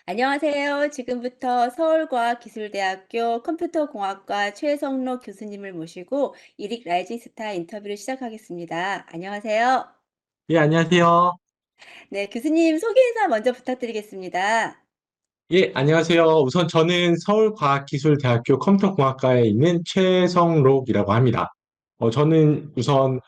안녕하세요. 지금부터 서울과학기술대학교 컴퓨터공학과 최성록 교수님을 모시고 이릭 라이징 스타 인터뷰를 시작하겠습니다. 안녕하세요. 예, 안녕하세요. 네, 교수님 소개 인사 먼저 부탁드리겠습니다. 예, 안녕하세요. 우선 저는 서울과학기술대학교 컴퓨터공학과에 있는 최성록이라고 합니다. 저는 우선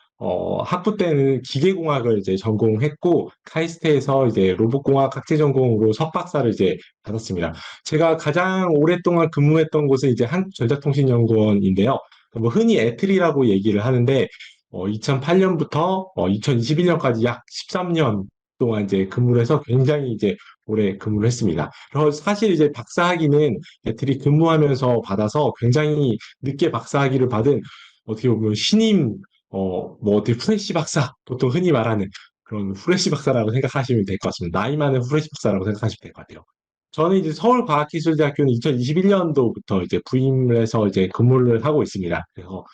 학부 때는 기계공학을 이제 전공했고 카이스트에서 이제 로봇공학 학제 전공으로 석박사를 이제 받았습니다. 제가 가장 오랫동안 근무했던 곳은 이제 한국전자통신연구원인데요. 뭐 흔히 애틀이라고 얘기를 하는데 2008년부터 2021년까지 약 13년 동안 이제 근무를 해서 굉장히 이제 오래 근무를 했습니다. 그래서 사실 이제 박사학위는 애틀이 근무하면서 받아서 굉장히 늦게 박사학위를 받은 어떻게 보면 신임 뭐 어떻게 프레시 박사 보통 흔히 말하는 그런 프레시 박사라고 생각하시면 될 것 같습니다. 나이 많은 프레시 박사라고 생각하시면 될 것 같아요. 저는 이제 서울과학기술대학교는 2021년도부터 이제 부임을 해서 이제 근무를 하고 있습니다. 그래서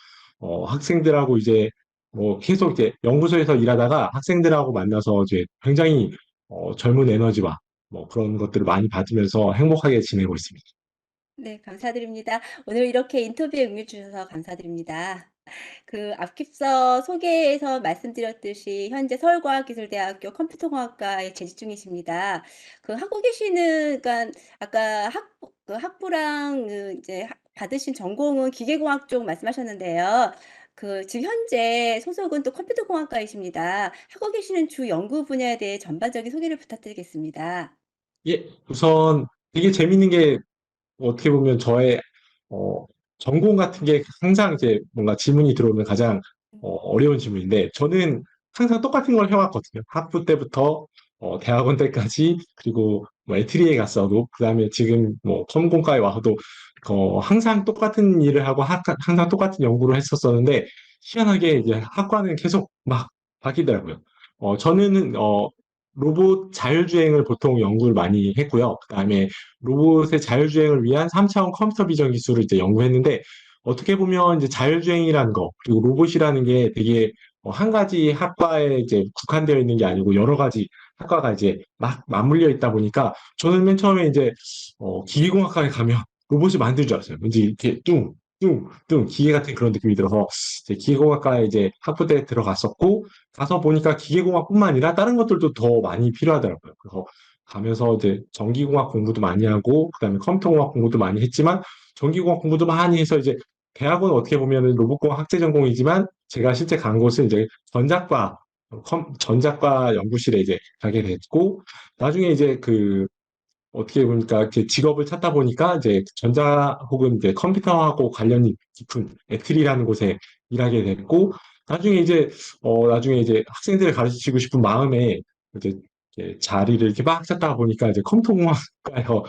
학생들하고 이제 뭐 계속 이제 연구소에서 일하다가 학생들하고 만나서 이제 굉장히 젊은 에너지와 뭐 그런 것들을 많이 받으면서 행복하게 지내고 있습니다. 네, 감사드립니다. 오늘 이렇게 인터뷰에 응해 주셔서 감사드립니다. 앞서 소개에서 말씀드렸듯이 현재 서울과학기술대학교 컴퓨터공학과에 재직 중이십니다. 하고 계시는 그러니까 아까 학부랑 이제 받으신 전공은 기계공학 쪽 말씀하셨는데요. 지금 현재 소속은 또 컴퓨터공학과이십니다. 하고 계시는 주 연구 분야에 대해 전반적인 소개를 부탁드리겠습니다. 예, 우선 되게 재밌는 게 어떻게 보면 저의 어, 전공 같은 게 항상 이제 뭔가 질문이 들어오면 가장 어려운 질문인데 저는 항상 똑같은 걸 해왔거든요. 학부 때부터 대학원 때까지 그리고 뭐 에트리에 갔어도 그다음에 지금 뭐 컴공과에 와서도 항상 똑같은 일을 하고 항상 똑같은 연구를 했었었는데 희한하게 이제 학과는 계속 막 바뀌더라고요. 저는 로봇 자율주행을 보통 연구를 많이 했고요. 그다음에 로봇의 자율주행을 위한 3차원 컴퓨터 비전 기술을 이제 연구했는데 어떻게 보면 이제 자율주행이라는 거 그리고 로봇이라는 게 되게 한 가지 학과에 이제 국한되어 있는 게 아니고 여러 가지 학과가 이제 막 맞물려 있다 보니까 저는 맨 처음에 이제 기계공학과에 가면 로봇이 만들 줄 알았어요. 왠지 이렇게 뚱 기계 같은 그런 느낌이 들어서 이제 기계공학과에 이제 학부 때 들어갔었고 가서 보니까 기계공학뿐만 아니라 다른 것들도 더 많이 필요하더라고요. 그래서 가면서 이제 전기공학 공부도 많이 하고 그다음에 컴퓨터공학 공부도 많이 했지만 전기공학 공부도 많이 해서 이제 대학은 어떻게 보면은 로봇공학 학제 전공이지만 제가 실제 간 곳은 이제 전자과 연구실에 이제 가게 됐고 나중에 이제 어떻게 보니까 이렇게 직업을 찾다 보니까 이제 전자 혹은 이제 컴퓨터하고 관련이 깊은 애틀이라는 곳에 일하게 됐고 나중에 이제 학생들을 가르치고 싶은 마음에 이제 이렇게 자리를 이렇게 막 찾다 보니까 이제 컴퓨터공학과에서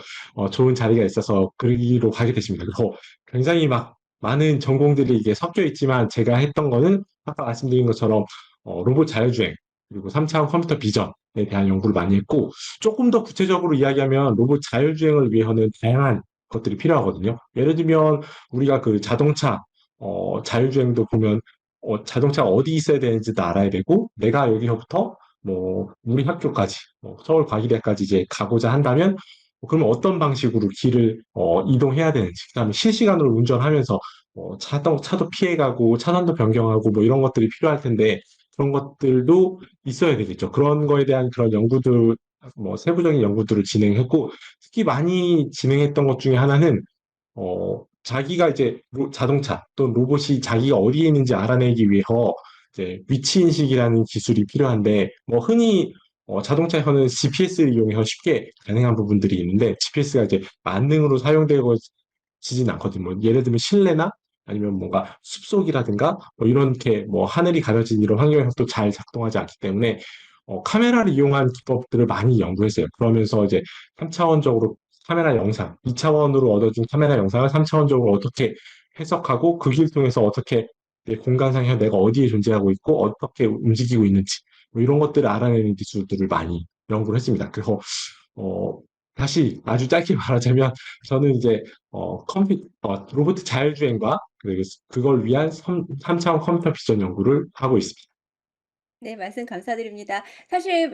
좋은 자리가 있어서 거기로 가게 됐습니다. 그래서 굉장히 막 많은 전공들이 이게 섞여 있지만 제가 했던 거는 아까 말씀드린 것처럼 로봇 자율주행 그리고 3차원 컴퓨터 비전에 대한 연구를 많이 했고 조금 더 구체적으로 이야기하면 로봇 자율주행을 위해서는 다양한 것들이 필요하거든요. 예를 들면 우리가 그 자동차 자율주행도 보면 자동차가 어디 있어야 되는지도 알아야 되고 내가 여기서부터 뭐 우리 학교까지 서울 과기대까지 이제 가고자 한다면 그러면 어떤 방식으로 길을 이동해야 되는지 그다음에 실시간으로 운전하면서 차도 피해가고 차선도 변경하고 뭐 이런 것들이 필요할 텐데 그런 것들도 있어야 되겠죠. 그런 거에 대한 그런 연구들 뭐 세부적인 연구들을 진행했고 특히 많이 진행했던 것 중에 하나는 자기가 이제 자동차 또 로봇이 자기가 어디에 있는지 알아내기 위해서 이제 위치 인식이라는 기술이 필요한데 뭐 흔히 자동차에서는 GPS를 이용해서 쉽게 가능한 부분들이 있는데 GPS가 이제 만능으로 사용되고 지진 않거든요. 뭐 예를 들면 실내나 아니면 뭔가 숲속이라든가 뭐 이렇게 뭐 하늘이 가려진 이런 환경에서 또 잘 작동하지 않기 때문에 카메라를 이용한 기법들을 많이 연구했어요. 그러면서 이제 3차원적으로 카메라 영상, 2차원으로 얻어진 카메라 영상을 3차원적으로 어떻게 해석하고 그 길 통해서 어떻게 내 공간상에서 내가 어디에 존재하고 있고 어떻게 움직이고 있는지 뭐 이런 것들을 알아내는 기술들을 많이 연구를 했습니다. 그래서 어, 다시 아주 짧게 말하자면 저는 이제 로봇 자율주행과 그걸 위한 3차원 컴퓨터 비전 연구를 하고 있습니다. 네, 말씀 감사드립니다. 사실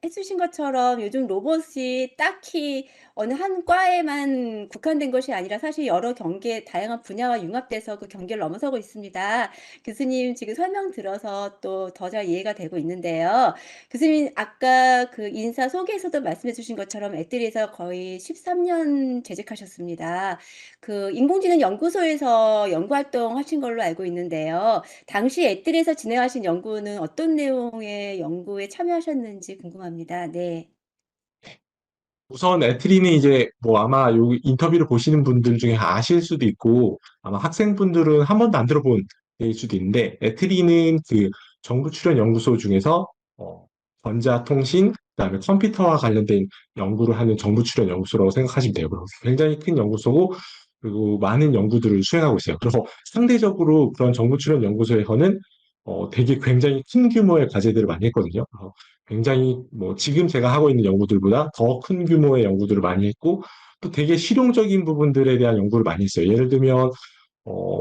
해 주신 것처럼 요즘 로봇이 딱히 어느 한 과에만 국한된 것이 아니라 사실 여러 경계 다양한 분야와 융합돼서 그 경계를 넘어서고 있습니다. 교수님 지금 설명 들어서 또 더 잘 이해가 되고 있는데요. 교수님 아까 그 인사 소개에서도 말씀해 주신 것처럼 애들에서 거의 13년 재직하셨습니다. 그 인공지능 연구소에서 연구 활동하신 걸로 알고 있는데요. 당시 앱들에서 진행하신 연구는 어떤 내용의 연구에 참여하셨는지 궁금합니다. 네. 우선 에트리는 이제 뭐 아마 요 인터뷰를 보시는 분들 중에 아실 수도 있고 아마 학생분들은 한 번도 안 들어본 일 수도 있는데 에트리는 그 정부 출연 연구소 중에서 어, 전자통신 그다음에 컴퓨터와 관련된 연구를 하는 정부 출연 연구소라고 생각하시면 돼요. 그래서 굉장히 큰 연구소고 그리고 많은 연구들을 수행하고 있어요. 그래서 상대적으로 그런 정부 출연 연구소에서는 되게 굉장히 큰 규모의 과제들을 많이 했거든요. 굉장히 뭐 지금 제가 하고 있는 연구들보다 더 큰 규모의 연구들을 많이 했고 또 되게 실용적인 부분들에 대한 연구를 많이 했어요. 예를 들면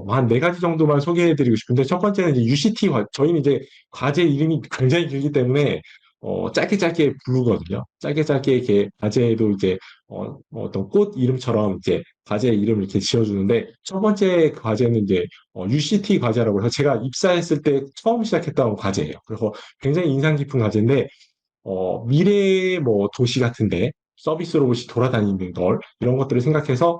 한 네 가지 정도만 소개해드리고 싶은데 첫 번째는 이제 UCT 저희는 이제 과제 이름이 굉장히 길기 때문에 짧게 짧게 부르거든요. 짧게 짧게 이렇게 과제에도 이제 어떤 꽃 이름처럼 이제 과제 이름을 이렇게 지어주는데 첫 번째 과제는 이제 UCT 과제라고 해서 제가 입사했을 때 처음 시작했던 과제예요. 그래서 굉장히 인상 깊은 과제인데 미래의 뭐 도시 같은데 서비스 로봇이 돌아다니는 걸 이런 것들을 생각해서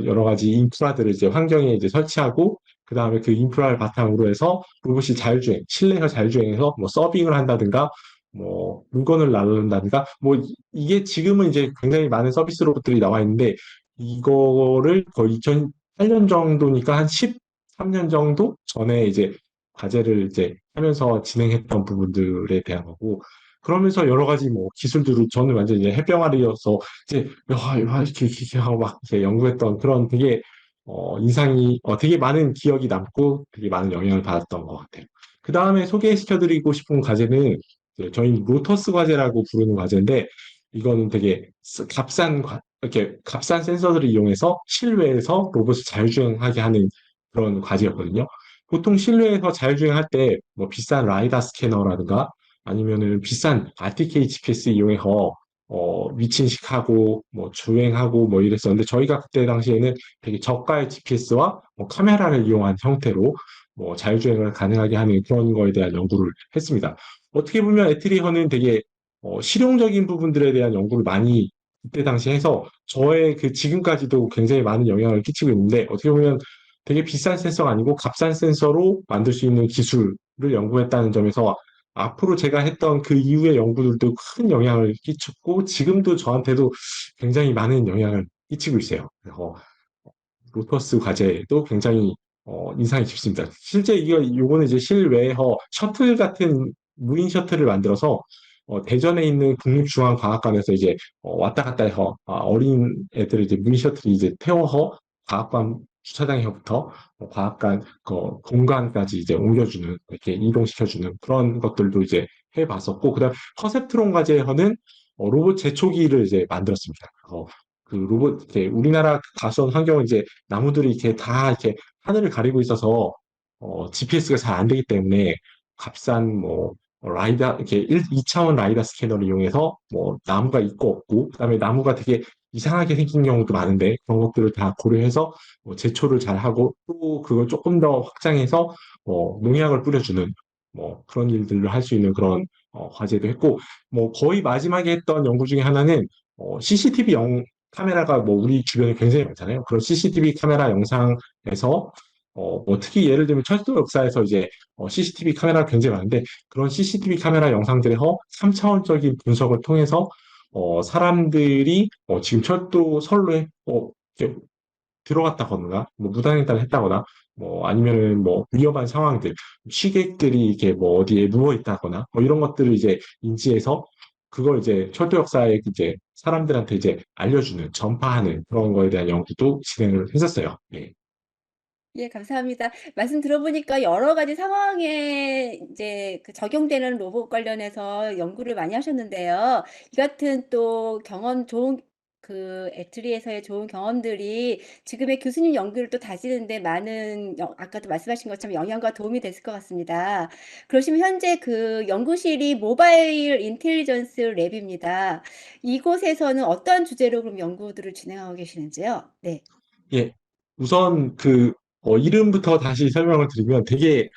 여러 가지 인프라들을 이제 환경에 이제 설치하고 그 다음에 그 인프라를 바탕으로 해서 로봇이 자율주행, 실내에서 자율주행해서 뭐 서빙을 한다든가 뭐 물건을 나눈다든가 뭐 이게 지금은 이제 굉장히 많은 서비스 로봇들이 나와 있는데 이거를 거의 2008년 정도니까 한 13년 정도 전에 이제 과제를 이제 하면서 진행했던 부분들에 대한 거고 그러면서 여러 가지 뭐 기술들을 저는 완전 이제 해병아리여서 이제 이렇게 하고 막 이렇게 연구했던 그런 되게 인상이 되게 많은 기억이 남고 되게 많은 영향을 받았던 것 같아요. 그 다음에 소개시켜드리고 싶은 과제는 이제 저희 로터스 과제라고 부르는 과제인데 이거는 되게 이렇게 값싼 센서들을 이용해서 실외에서 로봇을 자율주행하게 하는 그런 과제였거든요. 보통 실내에서 자율주행할 때 뭐 비싼 라이다 스캐너라든가 아니면은 비싼 RTK GPS 이용해서 위치 인식하고 뭐 주행하고 뭐 이랬었는데 저희가 그때 당시에는 되게 저가의 GPS와 뭐 카메라를 이용한 형태로 뭐 자율주행을 가능하게 하는 그런 거에 대한 연구를 했습니다. 어떻게 보면 에트리허는 되게 실용적인 부분들에 대한 연구를 많이 그때 당시에 해서 저의 그 지금까지도 굉장히 많은 영향을 끼치고 있는데 어떻게 보면 되게 비싼 센서가 아니고 값싼 센서로 만들 수 있는 기술을 연구했다는 점에서 앞으로 제가 했던 그 이후의 연구들도 큰 영향을 끼쳤고 지금도 저한테도 굉장히 많은 영향을 끼치고 있어요. 그래서 로터스 과제도 굉장히 인상이 깊습니다. 실제 요거는 이제 실외에서 셔틀 같은 무인 셔틀을 만들어서 대전에 있는 국립중앙과학관에서 이제 왔다 갔다 해서 어린 애들을 이제 무인 셔틀이 이제 태워서 과학관 주차장에서부터 과학관 그 공간까지 이제 옮겨주는 이렇게 이동시켜주는 그런 것들도 이제 해봤었고 그다음 퍼셉트론 과제에서는 로봇 제초기를 이제 만들었습니다. 그 로봇 이제 우리나라 가수원 환경은 이제 나무들이 이렇게 다 이렇게 하늘을 가리고 있어서 GPS가 잘 안 되기 때문에 값싼 뭐 라이다 이렇게 2차원 라이다 스캐너를 이용해서 뭐 나무가 있고 없고 그다음에 나무가 되게 이상하게 생긴 경우도 많은데 그런 것들을 다 고려해서 제초를 잘 하고 또 그걸 조금 더 확장해서 농약을 뿌려주는 뭐 그런 일들을 할 수 있는 그런 과제도 했고 뭐 거의 마지막에 했던 연구 중에 하나는 CCTV 카메라가 뭐 우리 주변에 굉장히 많잖아요. 그런 CCTV 카메라 영상에서 뭐 특히 예를 들면 철도 역사에서 이제 CCTV 카메라가 굉장히 많은데 그런 CCTV 카메라 영상들에서 3차원적인 분석을 통해서 사람들이 지금 철도 선로에 이렇게 들어갔다거나 뭐 무단횡단을 했다거나 뭐 아니면은 뭐 위험한 상황들 취객들이 이렇게 뭐 어디에 누워 있다거나 뭐 이런 것들을 이제 인지해서 그걸 이제 철도 역사에 이제 사람들한테 이제 알려주는 전파하는 그런 거에 대한 연구도 진행을 했었어요. 예. 예, 감사합니다. 말씀 들어보니까 여러 가지 상황에 이제 그 적용되는 로봇 관련해서 연구를 많이 하셨는데요. 이 같은 또 경험 좋은 그 애트리에서의 좋은 경험들이 지금의 교수님 연구를 또 다지는 데 많은 아까도 말씀하신 것처럼 영향과 도움이 됐을 것 같습니다. 그러시면 현재 그 연구실이 모바일 인텔리전스 랩입니다. 이곳에서는 어떤 주제로 그럼 연구들을 진행하고 계시는지요? 네. 예. 우선 이름부터 다시 설명을 드리면 되게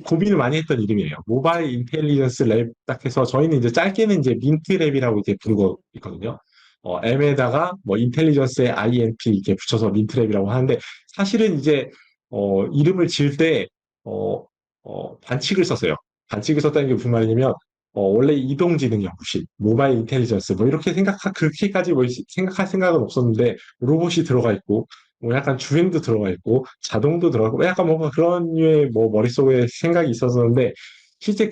고민을 많이 했던 이름이에요. 모바일 인텔리전스 랩 딱 해서 저희는 이제 짧게는 이제 민트 랩이라고 이제 부르고 있거든요. M에다가 뭐 인텔리전스에 INT 이렇게 붙여서 민트 랩이라고 하는데 사실은 이제 이름을 지을 때 반칙을 썼어요. 반칙을 썼다는 게 무슨 말이냐면 원래 이동지능연구실, 모바일 인텔리전스 뭐 이렇게 그렇게까지 뭐 생각할 생각은 없었는데 로봇이 들어가 있고 뭐 약간 주행도 들어가 있고 자동도 들어가고 뭐 약간 뭔가 그런 류의 뭐 머릿속에 생각이 있었었는데 실제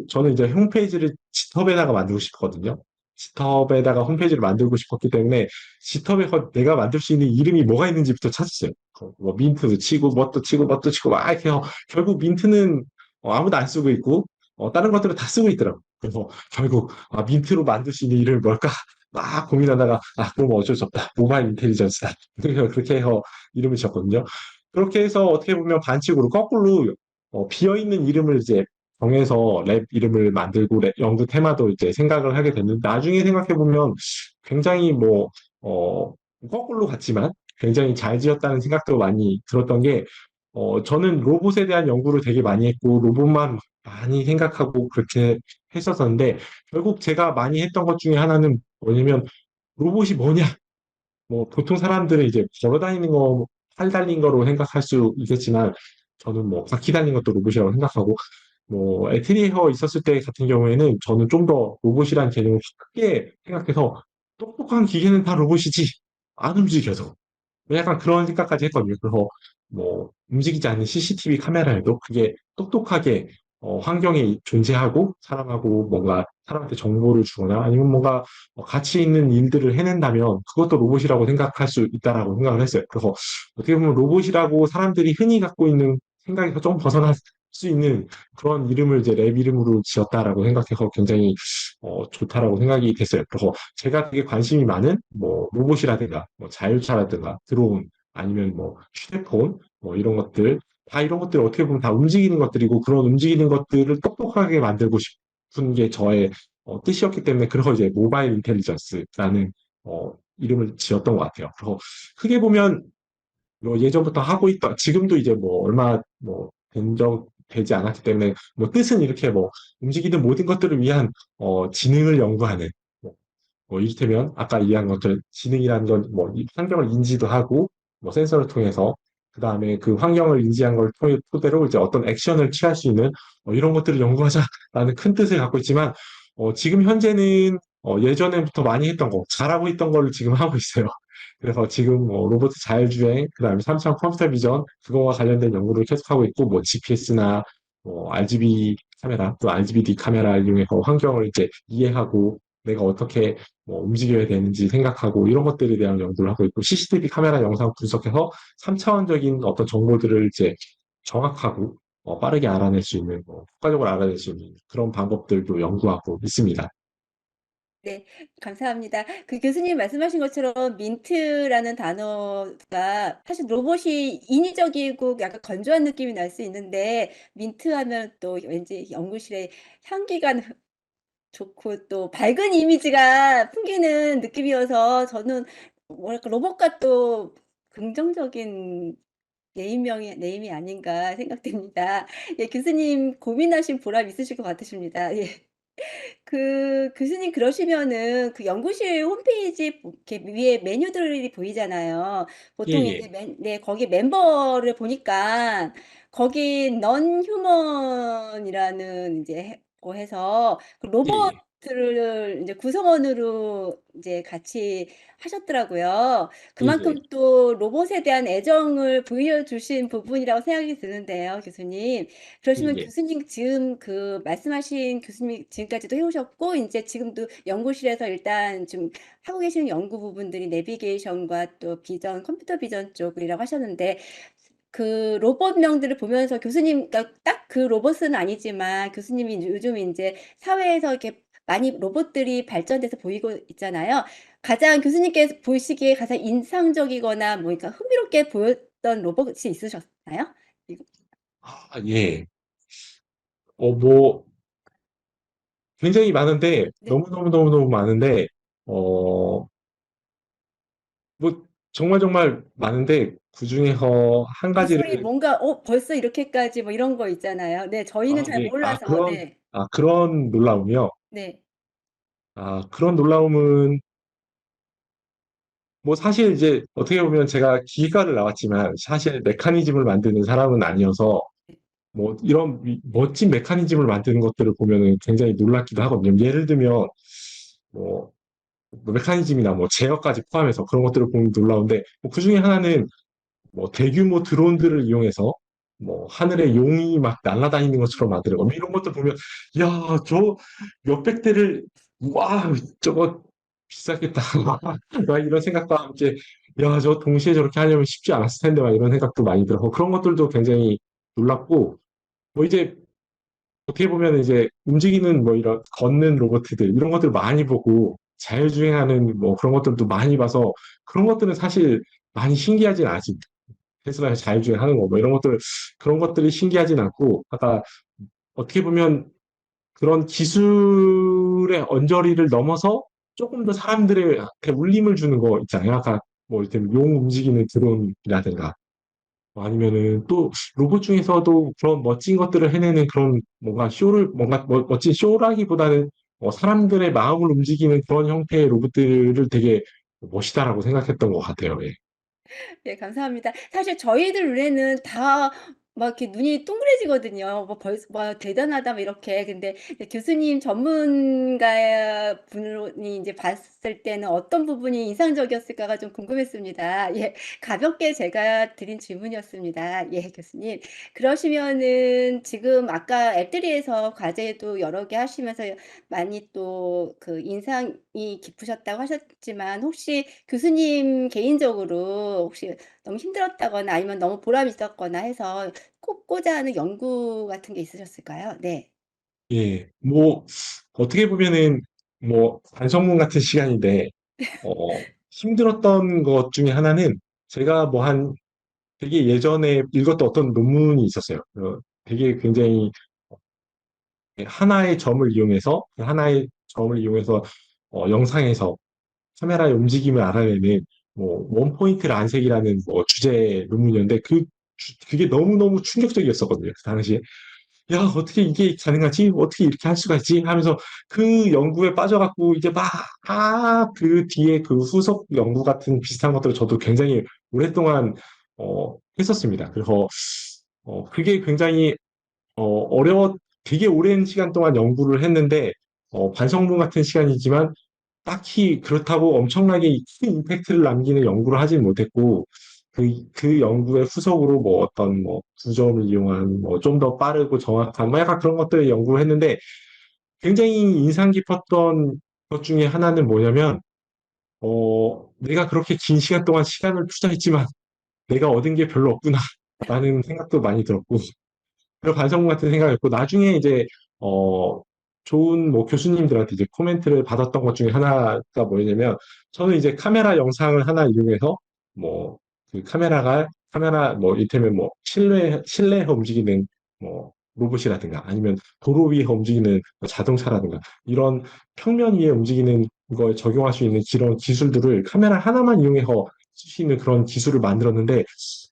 저는 이제 홈페이지를 지터베다가 만들고 싶거든요. 지터베다가 홈페이지를 만들고 싶었기 때문에 지터베 내가 만들 수 있는 이름이 뭐가 있는지부터 찾았어요. 뭐 민트도 치고 뭣도 치고 뭣도 치고 막 이렇게 해서 결국 민트는 아무도 안 쓰고 있고 다른 것들은 다 쓰고 있더라고. 그래서 결국 민트로 만들 수 있는 이름이 뭘까? 막 고민하다가 그럼 어쩔 수 없다. 모바일 인텔리전스다. 그래서 그렇게 해서 이름을 지었거든요. 그렇게 해서 어떻게 보면 반칙으로 거꾸로 비어있는 이름을 이제 정해서 랩 이름을 만들고 연구 테마도 이제 생각을 하게 됐는데 나중에 생각해보면 굉장히 거꾸로 갔지만 굉장히 잘 지었다는 생각도 많이 들었던 게 저는 로봇에 대한 연구를 되게 많이 했고 로봇만 많이 생각하고 그렇게 했었었는데 결국 제가 많이 했던 것 중에 하나는 뭐냐면 로봇이 뭐냐? 뭐 보통 사람들은 이제 걸어 다니는 거, 팔 달린 거로 생각할 수 있겠지만 저는 뭐 바퀴 달린 것도 로봇이라고 생각하고 뭐 에트리에어 있었을 때 같은 경우에는 저는 좀 더 로봇이란 개념을 크게 생각해서 똑똑한 기계는 다 로봇이지 안 움직여도 약간 그런 생각까지 했거든요. 그래서 뭐 움직이지 않는 CCTV 카메라에도 그게 똑똑하게 환경에 존재하고 사람하고 뭔가 사람한테 정보를 주거나 아니면 뭔가 가치 있는 일들을 해낸다면 그것도 로봇이라고 생각할 수 있다라고 생각을 했어요. 그래서 어떻게 보면 로봇이라고 사람들이 흔히 갖고 있는 생각에서 좀 벗어날 수 있는 그런 이름을 이제 랩 이름으로 지었다라고 생각해서 굉장히 좋다라고 생각이 됐어요. 그래서 제가 되게 관심이 많은 뭐 로봇이라든가 뭐 자율차라든가 드론 아니면 뭐 휴대폰 뭐 이런 것들 다 이런 것들 어떻게 보면 다 움직이는 것들이고 그런 움직이는 것들을 똑똑하게 만들고 싶은 게 저의 뜻이었기 때문에 그래서 이제 모바일 인텔리전스라는 이름을 지었던 것 같아요. 그래서 크게 보면 뭐 예전부터 하고 있던 지금도 이제 뭐 얼마 되지 않았기 때문에 뭐 뜻은 이렇게 뭐 움직이는 모든 것들을 위한 지능을 연구하는 뭐, 이를테면 아까 이해한 것처럼 지능이라는 건 뭐 환경을 인지도 하고 뭐 센서를 통해서 그 다음에 그 환경을 인지한 걸 토대로 이제 어떤 액션을 취할 수 있는 이런 것들을 연구하자라는 큰 뜻을 갖고 있지만 지금 현재는 예전에부터 많이 했던 거 잘하고 있던 거를 지금 하고 있어요. 그래서 지금 뭐 로봇 자율주행, 그다음에 3차원 컴퓨터 비전 그거와 관련된 연구를 계속하고 있고 뭐 GPS나 뭐 RGB 카메라, 또 RGBD 카메라를 이용해서 환경을 이제 이해하고 내가 어떻게 뭐 움직여야 되는지 생각하고 이런 것들에 대한 연구를 하고 있고 CCTV 카메라 영상 분석해서 3차원적인 어떤 정보들을 이제 정확하고 빠르게 알아낼 수 있는 효과적으로 알아낼 수 있는 그런 방법들도 연구하고 있습니다. 네. 감사합니다. 그 교수님 말씀하신 것처럼 민트라는 단어가 사실 로봇이 인위적이고 약간 건조한 느낌이 날 수 있는데 민트하면 또 왠지 연구실에 향기가 좋고 또 밝은 이미지가 풍기는 느낌이어서 저는 뭐랄까 로봇과 또 긍정적인 네임이 아닌가 생각됩니다. 예 교수님 고민하신 보람 있으실 것 같으십니다. 예. 그 교수님 그러시면은 그 연구실 홈페이지 이렇게 위에 메뉴들이 보이잖아요. 예, 보통 예, 이제 네 거기 멤버를 보니까 거기 non human이라는 이제 해서 그 예, 예, 로봇들을 이제 구성원으로 이제 같이 하셨더라고요. 예, 예, 그만큼 또 로봇에 대한 애정을 보여주신 부분이라고 생각이 드는데요, 교수님. 예, 그러시면 예. 교수님 지금 그 말씀하신 교수님이 지금까지도 해 오셨고 인제 지금도 연구실에서 일단 좀 하고 계시는 연구 부분들이 내비게이션과 또 비전, 컴퓨터 비전 쪽이라고 하셨는데 그 로봇명들을 보면서 교수님 그러니까 딱 그 로봇은 아니지만 교수님이 요즘 인제 사회에서 이렇게 많이 로봇들이 발전돼서 보이고 있잖아요. 가장 교수님께서 보시기에 가장 인상적이거나 뭐 그러니까 흥미롭게 보였던 로봇이 있으셨나요? 이거 아, 예. 뭐, 굉장히 많은데, 네. 너무너무너무너무 많은데, 어, 뭐, 정말 정말 많은데, 그 중에서 한 기술이 가지를, 뭔가 벌써 이렇게까지 뭐 이런 거 있잖아요. 네. 저희는 잘 예. 몰라서 네. 그런 놀라움이요. 네. 그런 놀라움은, 뭐, 사실 이제, 어떻게 보면 제가 기계과를 나왔지만, 사실 메커니즘을 만드는 사람은 아니어서, 네. 뭐, 이런 멋진 메커니즘을 만드는 것들을 보면은 굉장히 놀랍기도 하거든요. 예를 들면, 뭐, 메커니즘이나 뭐 제어까지 포함해서 그런 것들을 보면 놀라운데 뭐 그중에 하나는 뭐 대규모 드론들을 이용해서 뭐 하늘에 용이 막 날아다니는 것처럼 만드는 거 뭐 이런 것도 보면 야, 저 몇백 대를 와, 저거 비싸겠다. 막 이런 생각과 함께 야, 저 동시에 저렇게 하려면 쉽지 않았을 텐데 막 이런 생각도 많이 들어. 그런 것들도 굉장히 놀랍고 뭐 이제 어떻게 보면 이제 움직이는 뭐 이런 걷는 로봇들 이런 것들 많이 보고 자율주행하는 뭐 그런 것들도 많이 봐서 그런 것들은 사실 많이 신기하진 않지. 테슬라에서 자율주행하는 거 뭐 이런 것들 그런 것들이 신기하진 않고 아까 어떻게 보면 그런 기술의 언저리를 넘어서 조금 더 사람들의 울림을 주는 거 있잖아요. 아까 뭐 이렇게 용 움직이는 드론이라든가 뭐 아니면은 또 로봇 중에서도 그런 멋진 것들을 해내는 그런 뭔가 뭔가 멋진 쇼라기보다는 사람들의 마음을 움직이는 그런 형태의 로봇들을 되게 멋있다라고 생각했던 것 같아요. 예. 네 감사합니다. 사실 저희들 눈에는 다 막 이렇게 눈이 동그래지거든요. 뭐 벌써 뭐 '대단하다.' 뭐 이렇게. 근데 이제 교수님 전문가 분이 인제 봤을 때는 어떤 부분이 인상적이었을까가 좀 궁금했습니다. 예. 가볍게 제가 드린 질문이었습니다. 예 교수님. 그러시면은 지금 아까 앱들이에서 과제도 여러 개 하시면서 많이 또 그 인상이 깊으셨다고 하셨지만 혹시 교수님 개인적으로 혹시 너무 힘들었다거나 아니면 너무 보람이 있었거나 해서 꼽고자 하는 연구 같은 게 있으셨을까요? 네. 예. 뭐 어떻게 보면은 뭐 반성문 같은 시간인데 힘들었던 것 중에 하나는 제가 뭐 한 되게 예전에 읽었던 어떤 논문이 있었어요. 되게 굉장히 하나의 점을 이용해서 영상에서 카메라의 움직임을 알아내는 뭐 원포인트 란색이라는 뭐 주제 논문이었는데 그게 너무너무 충격적이었었거든요. 그 당시에. 야, 어떻게 이게 가능하지? 어떻게 이렇게 할 수가 있지? 하면서 그 연구에 빠져갖고 이제 그 뒤에 그 후속 연구 같은 비슷한 것들을 저도 굉장히 오랫동안 했었습니다. 그래서 그게 굉장히 되게 오랜 시간 동안 연구를 했는데 반성문 같은 시간이지만 딱히 그렇다고 엄청나게 큰 임팩트를 남기는 연구를 하진 못했고, 그 연구의 후속으로 뭐 어떤 뭐 구점을 이용한 뭐 좀 더 빠르고 정확한 뭐 약간 그런 것들을 연구를 했는데 굉장히 인상 깊었던 것 중에 하나는 뭐냐면, 내가 그렇게 긴 시간 동안 시간을 투자했지만 내가 얻은 게 별로 없구나 라는 생각도 많이 들었고, 그런 반성문 같은 생각이었고 나중에 이제 어 좋은 뭐 교수님들한테 이제 코멘트를 받았던 것 중에 하나가 뭐냐면 저는 이제 카메라 영상을 하나 이용해서 뭐 그 카메라 뭐 이를테면 뭐 실내에서 움직이는 뭐 로봇이라든가 아니면 도로 위에서 움직이는 뭐 자동차라든가 이런 평면 위에 움직이는 거에 적용할 수 있는 그런 기술들을 카메라 하나만 이용해서 쓸 수 있는 그런 기술을 만들었는데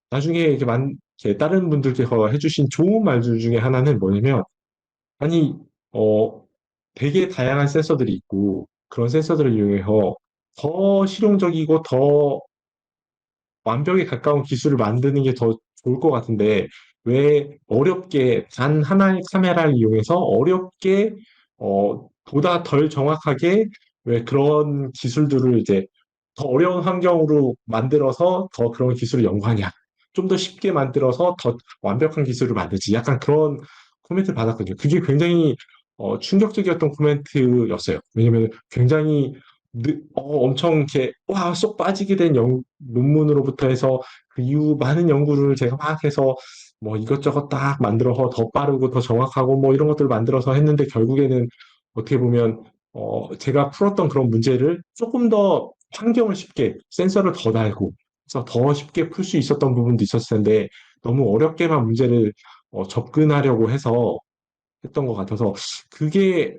나중에 이렇게 다른 분들께서 해주신 좋은 말들 중에 하나는 뭐냐면, 아니, 어, 되게 다양한 센서들이 있고, 그런 센서들을 이용해서 더 실용적이고 더 완벽에 가까운 기술을 만드는 게 더 좋을 것 같은데, 왜 어렵게 단 하나의 카메라를 이용해서 어렵게, 보다 덜 정확하게 왜 그런 기술들을 이제 더 어려운 환경으로 만들어서 더 그런 기술을 연구하냐. 좀 더 쉽게 만들어서 더 완벽한 기술을 만들지. 약간 그런 코멘트를 받았거든요. 그게 굉장히 충격적이었던 코멘트였어요. 왜냐면 굉장히 엄청 이렇게 와, 쏙 빠지게 된 논문으로부터 해서 그 이후 많은 연구를 제가 막 해서 뭐 이것저것 딱 만들어서 더 빠르고 더 정확하고 뭐 이런 것들을 만들어서 했는데 결국에는 어떻게 보면 제가 풀었던 그런 문제를 조금 더 환경을 쉽게, 센서를 더 달고, 그래서 더 쉽게 풀 수 있었던 부분도 있었을 텐데, 너무 어렵게만 문제를 접근하려고 해서 했던 것 같아서, 그게,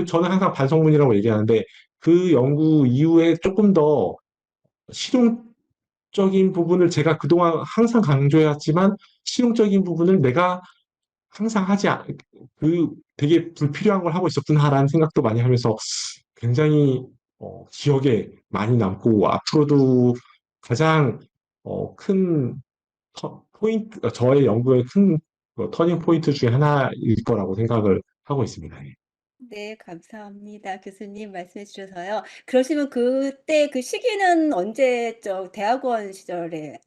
저는 항상 반성문이라고 얘기하는데, 그 연구 이후에 조금 더 실용적인 부분을 제가 그동안 항상 강조해왔지만, 실용적인 부분을 내가 항상 되게 불필요한 걸 하고 있었구나라는 생각도 많이 하면서 굉장히 기억에 많이 남고 앞으로도 가장 큰 저의 연구의 큰 터닝 포인트 중에 하나일 거라고 생각을 하고 있습니다. 예. 네, 감사합니다. 교수님 말씀해 주셔서요. 그러시면 그때 그 시기는 언제죠? 대학원 시절에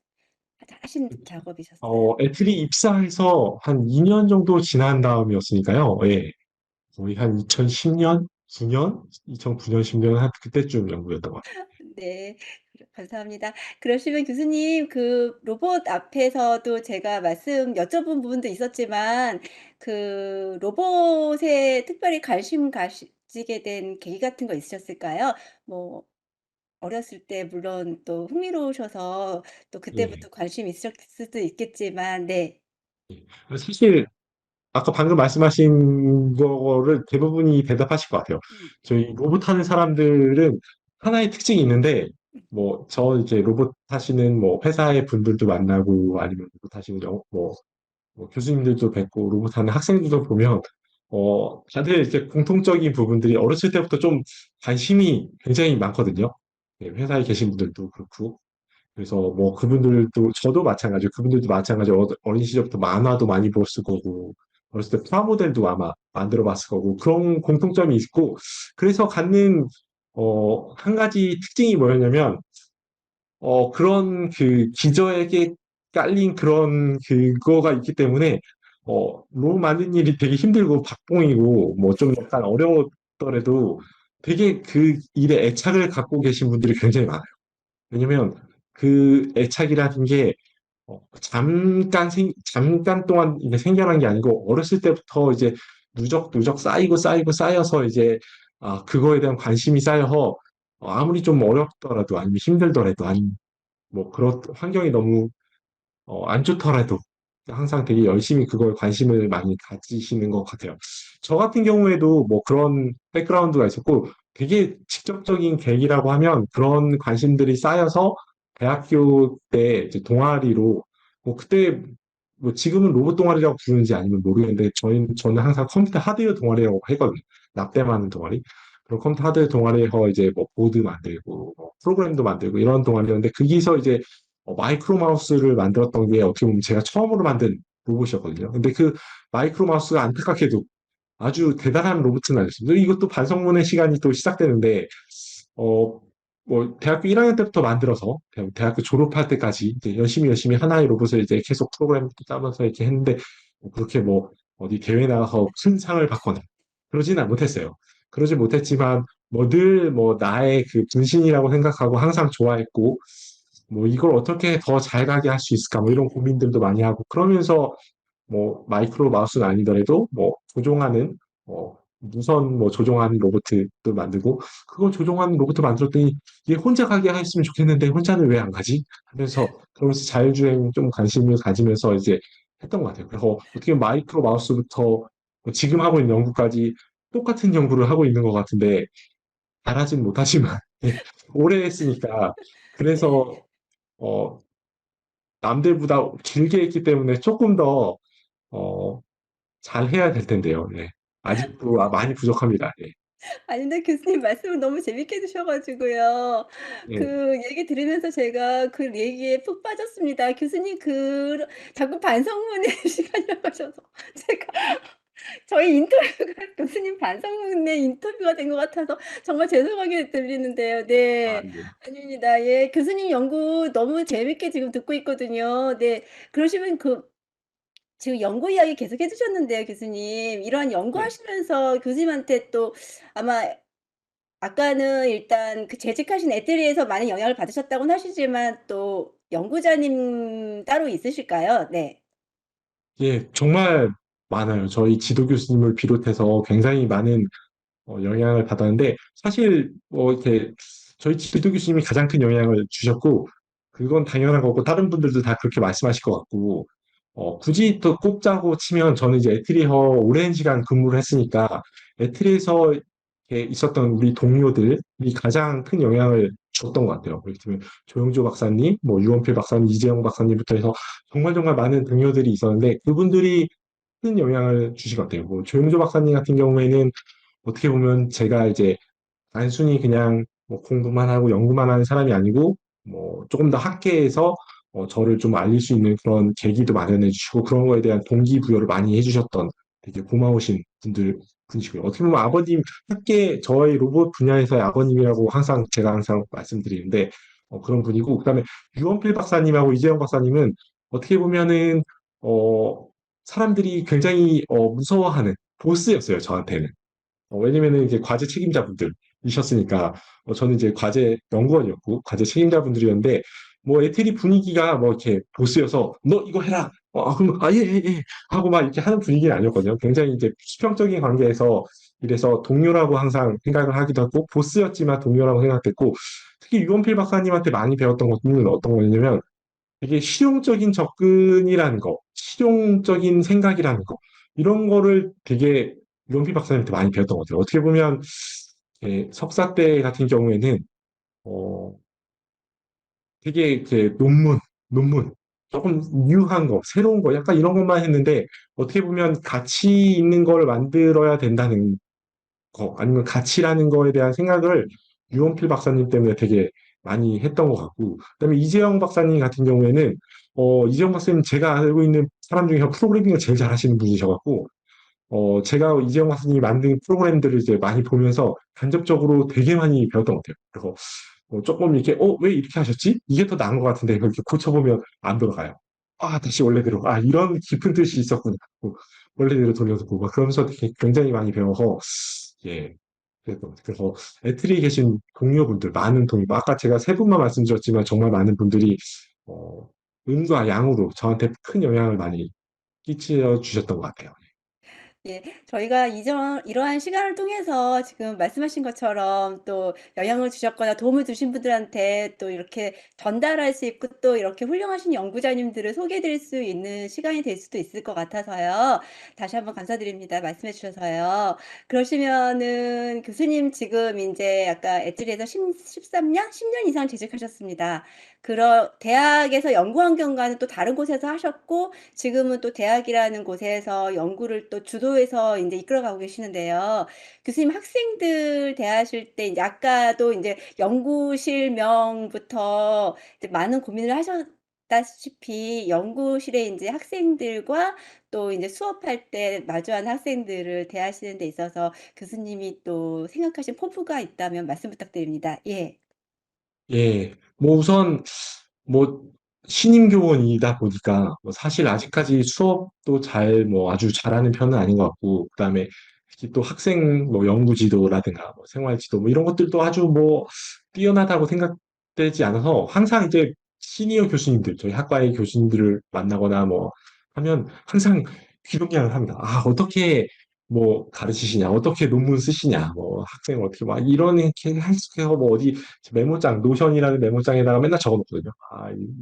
하신 작업이셨어요? 애들이 입사해서 한 2년 정도 지난 다음이었으니까요. 예. 거의 한 2010년, 9년, 2009년, 10년 한 그때쯤 연구였던 것 같아요. 네. 감사합니다. 그러시면 교수님 그 로봇 앞에서도 제가 말씀 여쭤본 부분도 있었지만 그 로봇에 특별히 관심 가지게 된 계기 같은 거 있으셨을까요? 뭐 어렸을 때 물론 또 흥미로우셔서 또 예. 그때부터 관심이 있으셨을 수도 있겠지만 네. 사실 아까 방금 말씀하신 거를 대부분이 대답하실 것 같아요. 음. 저희 로봇 하는 사람들은 하나의 특징이 있는데, 뭐, 저 이제 로봇 하시는 뭐 회사의 분들도 만나고 아니면 로봇 하시는 뭐 교수님들도 뵙고 로봇 하는 학생들도 보면, 다들 이제 공통적인 부분들이 어렸을 때부터 좀 관심이 굉장히 많거든요. 네, 회사에 계신 분들도 그렇고. 그래서 뭐 그분들도 저도 마찬가지고 그분들도 마찬가지로 어린 시절부터 만화도 많이 봤을 거고 어렸을 때 프라모델도 아마 만들어 봤을 거고 그런 공통점이 있고 그래서 갖는 한 가지 특징이 뭐였냐면 그런 그 기저에게 깔린 그런 그거가 있기 때문에 로 만든 일이 되게 힘들고 박봉이고 뭐 좀 약간 어려웠더라도 되게 그 일에 애착을 갖고 계신 분들이 굉장히 많아요. 왜냐면 그 애착이라는 게 잠깐 동안 이게 생겨난 게 아니고 어렸을 때부터 이제 누적 쌓이고 쌓여서 이제 그거에 대한 관심이 쌓여서 아무리 좀 어렵더라도 아니면 힘들더라도 아니 뭐 그런 환경이 너무 안 좋더라도 항상 되게 열심히 그거에 관심을 많이 가지시는 것 같아요. 저 같은 경우에도 뭐 그런 백그라운드가 있었고 되게 직접적인 계기라고 하면 그런 관심들이 쌓여서 대학교 때 이제 동아리로 뭐 그때 뭐 지금은 로봇 동아리라고 부르는지 아니면 모르겠는데 저는 항상 컴퓨터 하드웨어 동아리라고 했거든요. 납땜하는 동아리. 그런 컴퓨터 하드웨어 동아리에서 이제 뭐 보드 만들고 뭐 프로그램도 만들고 이런 동아리였는데 거기서 이제 마이크로 마우스를 만들었던 게 어떻게 보면 제가 처음으로 만든 로봇이었거든요. 근데 그 마이크로 마우스가 안타깝게도 아주 대단한 로봇은 아니었습니다. 이것도 반성문의 시간이 또 시작되는데, 어, 뭐, 대학교 1학년 때부터 만들어서, 대학교 졸업할 때까지 이제 열심히 하나의 로봇을 이제 계속 프로그램 짜면서 이렇게 했는데, 뭐 그렇게 뭐, 어디 대회 나가서 큰 상을 받거나, 그러지는 못했어요. 그러지 못했지만, 뭐 늘 뭐 나의 그 분신이라고 생각하고 항상 좋아했고, 뭐 이걸 어떻게 더 잘 가게 할 수 있을까, 뭐 이런 고민들도 많이 하고, 그러면서 뭐 마이크로 마우스는 아니더라도 뭐 조종하는 무선 뭐 조종하는 로봇도 만들고 그거 조종하는 로봇 만들었더니 얘 혼자 가게 했으면 좋겠는데 혼자는 왜 안 가지? 하면서 그러면서 자율주행 좀 관심을 가지면서 이제 했던 것 같아요. 그래서 어떻게 보면 마이크로 마우스부터 뭐 지금 하고 있는 연구까지 똑같은 연구를 하고 있는 것 같은데 잘하진 못하지만 오래 했으니까 네. 그래서 어, 남들보다 길게 했기 때문에 조금 더 어, 잘 해야 될 텐데요. 네. 아직도 많이 부족합니다. 네. 아니 근데 교수님 말씀을 너무 재밌게 해 주셔 가지고요. 네. 그 얘기 들으면서 제가 그 얘기에 푹 빠졌습니다. 교수님 자꾸 반성문의 시간이라고 하셔서 제가 저희 인터뷰가 교수님 반성문의 인터뷰가 된 것 같아서 정말 죄송하게 들리는데요. 아, 네. 네. 아닙니다. 예. 교수님 연구 너무 재밌게 지금 듣고 있거든요. 네. 그러시면 지금 연구 이야기 계속 해 주셨는데요, 교수님. 이러한 네. 연구하시면서 교수님한테 또 아마 아까는 일단 그 재직하신 애들리에서 많은 영향을 받으셨다고는 하시지만 또 연구자님 따로 있으실까요? 네. 예, 정말 많아요. 저희 지도 교수님을 비롯해서 굉장히 많은 영향을 받았는데 사실 뭐 이렇게 저희 지도 교수님이 가장 큰 영향을 주셨고 그건 당연한 거고 다른 분들도 다 그렇게 말씀하실 것 같고 굳이 또 꼽자고 치면 저는 이제 에트리에서 오랜 시간 근무를 했으니까 에트리에서 이렇게 있었던 우리 동료들이 가장 큰 영향을 줬던 것 같아요. 그렇기 때문에 조영조 박사님, 뭐 유원필 박사님, 이재영 박사님부터 해서 정말 정말 많은 동료들이 있었는데 그분들이 큰 영향을 주신 것 같아요. 뭐 조영조 박사님 같은 경우에는 어떻게 보면 제가 이제 단순히 그냥 뭐 공부만 하고 연구만 하는 사람이 아니고 뭐 조금 더 학계에서 저를 좀 알릴 수 있는 그런 계기도 마련해 주시고 그런 거에 대한 동기부여를 많이 해주셨던 되게 고마우신 분이시고요. 어떻게 보면 아버님 학계 저희 로봇 분야에서의 아버님이라고 항상 제가 항상 말씀드리는데 그런 분이고 그다음에 유원필 박사님하고 이재영 박사님은 어떻게 보면은 어, 사람들이 굉장히 무서워하는 보스였어요 저한테는. 왜냐면은 이제 과제 책임자분들이셨으니까, 저는 이제 과제 연구원이었고, 과제 책임자분들이었는데, 뭐 애틀이 분위기가 뭐 이렇게 보스여서, 너 이거 해라! 그럼, 예, 예, 예! 하고 막 이렇게 하는 분위기는 아니었거든요. 굉장히 이제 수평적인 관계에서, 이래서 동료라고 항상 생각을 하기도 하고, 보스였지만 동료라고 생각했고, 특히 유원필 박사님한테 많이 배웠던 것은 어떤 거냐면, 되게 실용적인 접근이라는 거, 실용적인 생각이라는 거, 이런 거를 되게 윤필 박사님한테 많이 배웠던 것 같아요. 어떻게 보면, 석사 때 같은 경우에는, 어, 되게 논문, 조금 뉴한 거, 새로운 거, 약간 이런 것만 했는데, 어떻게 보면 가치 있는 걸 만들어야 된다는 거, 아니면 가치라는 거에 대한 생각을 유원필 박사님 때문에 되게 많이 했던 것 같고, 그다음에 이재영 박사님 같은 경우에는, 이재영 박사님 제가 알고 있는 사람 중에 프로그래밍을 제일 잘하시는 분이셔갖고, 제가 이재영 박사님이 만든 프로그램들을 이제 많이 보면서 간접적으로 되게 많이 배웠던 것 같아요. 그래서 조금 이렇게, 왜 이렇게 하셨지? 이게 더 나은 것 같은데, 이렇게 고쳐보면 안 돌아가요. 다시 원래대로. 이런 깊은 뜻이 있었구나. 원래대로 돌려서 보고, 막 그러면서 되게 굉장히 많이 배워서, 예. 그래서 애틀리에 계신 동료분들, 많은 동료, 아까 제가 세 분만 말씀드렸지만 정말 많은 분들이, 어, 음과 양으로 저한테 큰 영향을 많이 끼쳐 주셨던 것 같아요. 예. 저희가 이러한 시간을 통해서 지금 말씀하신 것처럼 또 영향을 주셨거나 도움을 주신 분들한테 또 이렇게 전달할 수 있고 또 이렇게 훌륭하신 연구자님들을 소개해 드릴 수 있는 시간이 될 수도 있을 것 같아서요. 다시 한번 감사드립니다. 말씀해 주셔서요. 그러시면은 교수님 지금 인제 아까 엣지리에서 13년? 10년 이상 재직하셨습니다. 대학에서 연구 환경과는 또 다른 곳에서 하셨고 지금은 또 대학이라는 곳에서 연구를 또 주도해서 인제 이끌어가고 계시는데요. 교수님 학생들 대하실 때 인제 아까도 인제 연구실명부터 이제 많은 고민을 하셨다시피 연구실에 인제 학생들과 또 인제 수업할 때 마주하는 학생들을 대하시는 데 있어서 교수님이 또 생각하신 포부가 있다면 말씀 부탁드립니다. 예. 예, 뭐 우선 뭐 신임 교원이다 보니까 뭐 사실 아직까지 수업도 뭐 아주 잘하는 편은 아닌 것 같고 그다음에 특히 또 학생 뭐 연구 지도라든가 뭐 생활 지도 뭐 이런 것들도 아주 뭐 뛰어나다고 생각되지 않아서 항상 이제 시니어 교수님들 저희 학과의 교수님들을 만나거나 뭐 하면 항상 귀동냥을 합니다. 어떻게 뭐 가르치시냐, 어떻게 논문 쓰시냐, 뭐 학생 어떻게 막 이렇게 해서 뭐 어디 메모장, 노션이라는 메모장에다가 맨날 적어놓거든요.